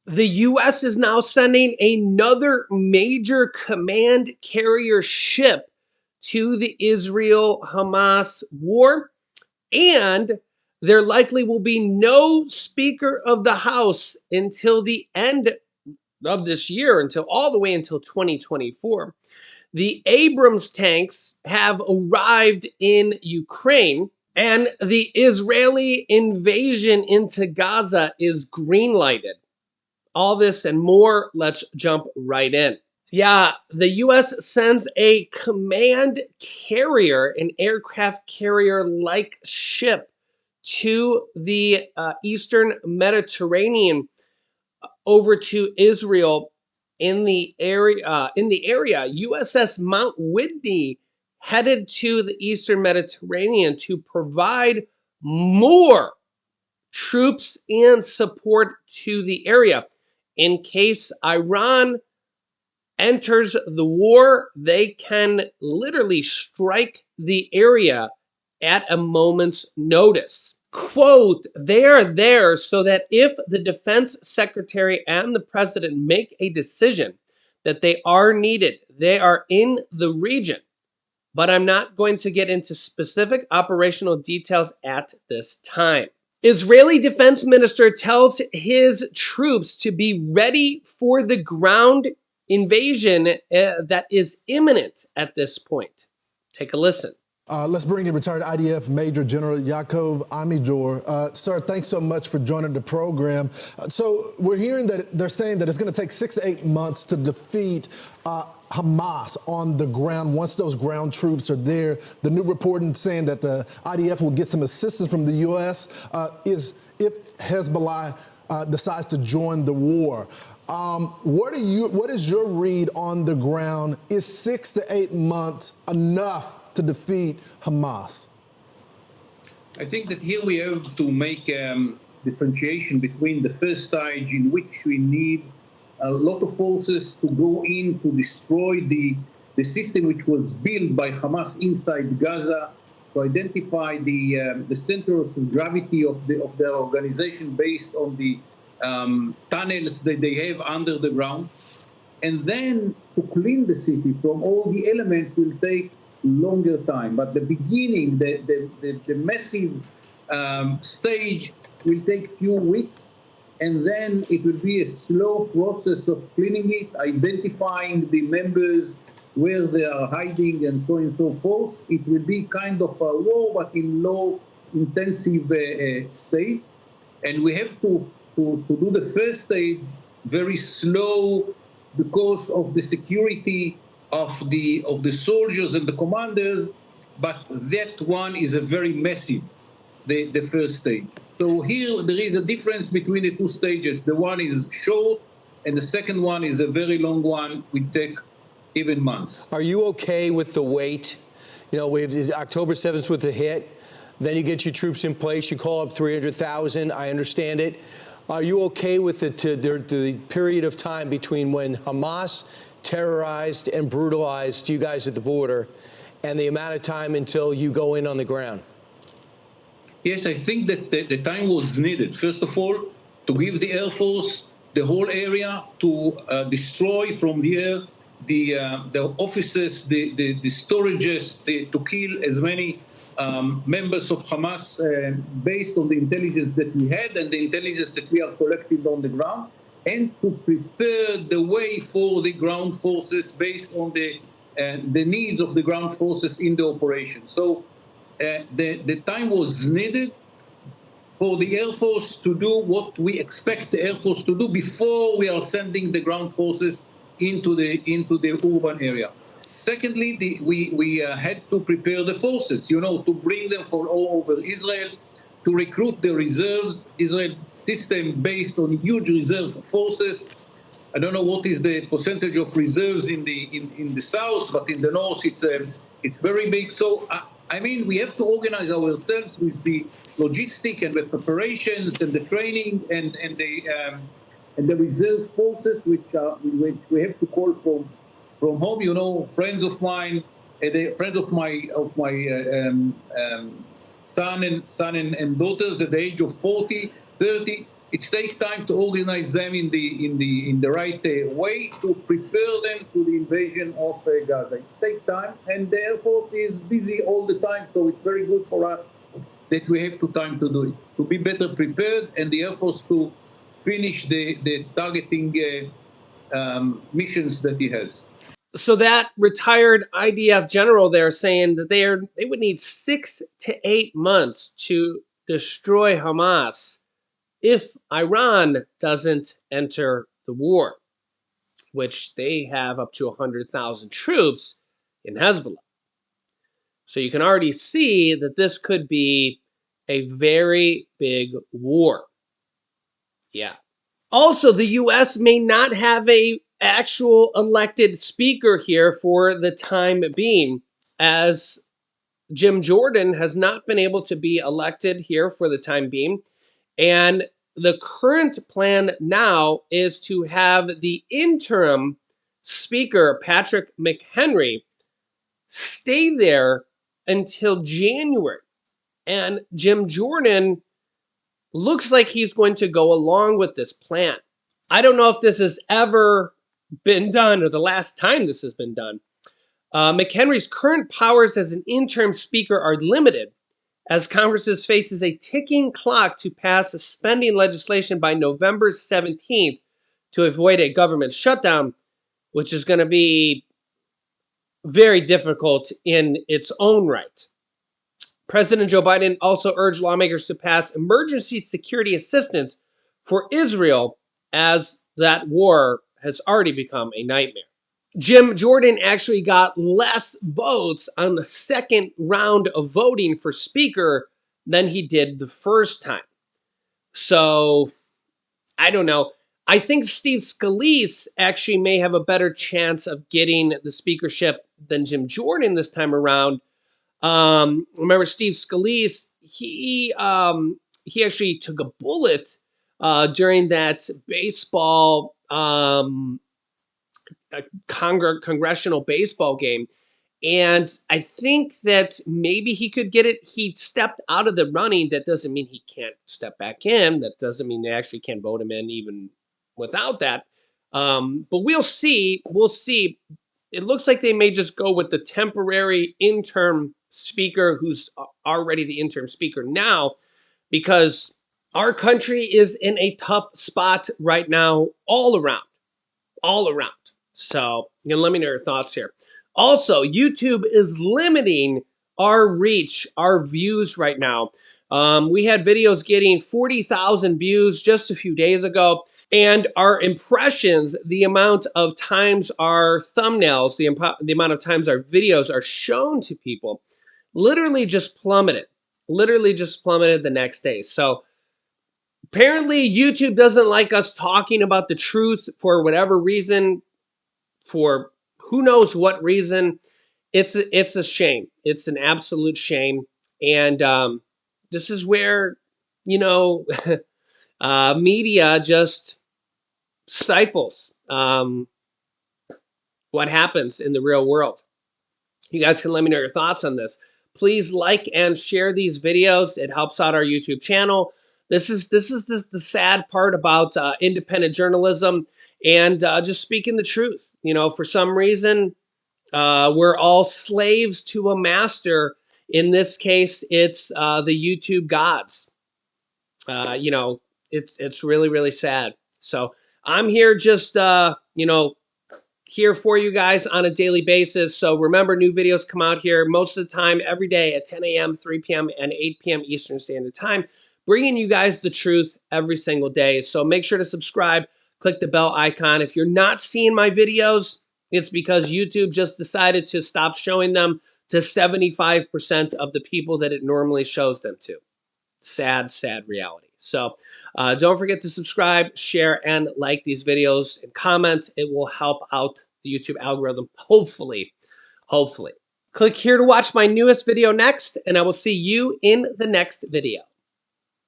The U.S. is now sending another major command carrier ship to the Israel-Hamas war, and there likely will be no Speaker of the House until the end of this year, until all the way until 2024. The Abrams tanks have arrived in Ukraine, and the Israeli invasion into Gaza is green-lighted. All this and more, let's jump right in. Yeah, the US sends a command carrier, an aircraft carrier like ship to the Eastern Mediterranean over to Israel in the area. USS Mount Whitney headed to the Eastern Mediterranean to provide more troops and support to the area. In case Iran enters the war, they can literally strike the area at a moment's notice. Quote, they are there so that if the defense secretary and the president make a decision that they are needed, they are in the region. But I'm not going to get into specific operational details at this time. Israeli defense minister tells his troops to be ready for the ground invasion that is imminent at this point. Take a listen. Let's bring in retired IDF Major General Yaakov Amidor. Sir, thanks so much for joining the program. So we're hearing that they're saying that it's going to take 6 to 8 months to defeat Hamas on the ground once those ground troops are there. The new reporting saying that the IDF will get some assistance from the U.S. Is if Hezbollah decides to join the war. What is your read on the ground? Is 6 to 8 months enough to defeat Hamas? I think that here we have to make differentiation between the first stage in which we need a lot of forces to go in to destroy the system which was built by Hamas inside Gaza, to identify the centers of gravity of their organization based on the tunnels that they have under the ground. And then to clean the city from all the elements will take longer time. But the beginning, the massive stage will take few weeks, and then it will be a slow process of cleaning it, identifying the members, where they are hiding, and so on and so forth. It will be kind of a war, but in low intensive state. And we have to do the first stage very slow because of the security of the soldiers and the commanders, but that one is a very massive, the first stage. So here there is a difference between the two stages. The one is short, and the second one is a very long one, which take even months. Are you okay with the wait? You know, we have October 7th with the hit, then you get your troops in place, you call up 300,000, I understand it. Are you okay with the period of time between when Hamas terrorized and brutalized you guys at the border and the amount of time until you go in on the ground? Yes, I think that the time was needed. First of all, to give the Air Force the whole area to destroy from the air the offices, the storages, to kill as many members of Hamas based on the intelligence that we had and the intelligence that we are collecting on the ground, and to prepare the way for the ground forces based on the needs of the ground forces in the operation. So the time was needed for the Air Force to do what we expect the Air Force to do before we are sending the ground forces into the urban area. Secondly, we had to prepare the forces, to bring them from all over Israel, to recruit the reserves. Israel system based on huge reserve forces. I don't know what is the percentage of reserves in the south, but in the north it's very big. So I mean, we have to organize ourselves with the logistic and the preparations and the training and the reserve forces, which we have to call from home. Friends of mine, friends of my son and daughters at the age of 40, 30, It takes time to organize them in the right way to prepare them to the invasion of Gaza. It takes time, and the Air Force is busy all the time, so it's very good for us that we have time to do it, to be better prepared, and the Air Force to finish the targeting missions that he has. So that retired IDF general there saying that they would need 6 to 8 months to destroy Hamas if Iran doesn't enter the war, which they have up to 100,000 troops in Hezbollah. So you can already see that this could be a very big war. Yeah. Also, the US may not have a actual elected speaker here for the time being, as Jim Jordan has not been able to be elected here for the time being. And the current plan now is to have the interim speaker, Patrick McHenry, stay there until January. And Jim Jordan looks like he's going to go along with this plan. I don't know if this has ever been done or the last time this has been done. McHenry's current powers as an interim speaker are limited, as Congress faces a ticking clock to pass spending legislation by November 17th to avoid a government shutdown, which is going to be very difficult in its own right. President Joe Biden also urged lawmakers to pass emergency security assistance for Israel, as that war has already become a nightmare. Jim Jordan actually got less votes on the second round of voting for speaker than he did the first time. So, I don't know. I think Steve Scalise actually may have a better chance of getting the speakership than Jim Jordan this time around. Remember Steve Scalise, he actually took a bullet during that baseball congressional baseball game. And I think that maybe he could get it. He stepped out of the running. That doesn't mean he can't step back in. That doesn't mean they actually can't vote him in even without that. But we'll see. We'll see. It looks like they may just go with the temporary interim speaker who's already the interim speaker now, because our country is in a tough spot right now all around. So you can let me know your thoughts here. Also, YouTube is limiting our reach, our views right now. We had videos getting 40,000 views just a few days ago, and our impressions, the amount of times our thumbnails, the amount of times our videos are shown to people, literally just plummeted. Literally just plummeted the next day. So apparently YouTube doesn't like us talking about the truth for whatever reason, for who knows what reason. It's a shame. It's an absolute shame. And this is where, media just stifles what happens in the real world. You guys can let me know your thoughts on this. Please like and share these videos. It helps out our YouTube channel. This is the sad part about independent journalism and just speaking the truth. For some reason, we're all slaves to a master. In this case, it's the YouTube gods. It's really, really sad. So I'm here just, here for you guys on a daily basis. So remember, new videos come out here most of the time, every day at 10 a.m., 3 p.m., and 8 p.m. Eastern Standard Time, bringing you guys the truth every single day. So make sure to subscribe, click the bell icon. If you're not seeing my videos, it's because YouTube just decided to stop showing them to 75% of the people that it normally shows them to. Sad, sad reality. So don't forget to subscribe, share, and like these videos and comment. It will help out the YouTube algorithm, hopefully. Click here to watch my newest video next, and I will see you in the next video.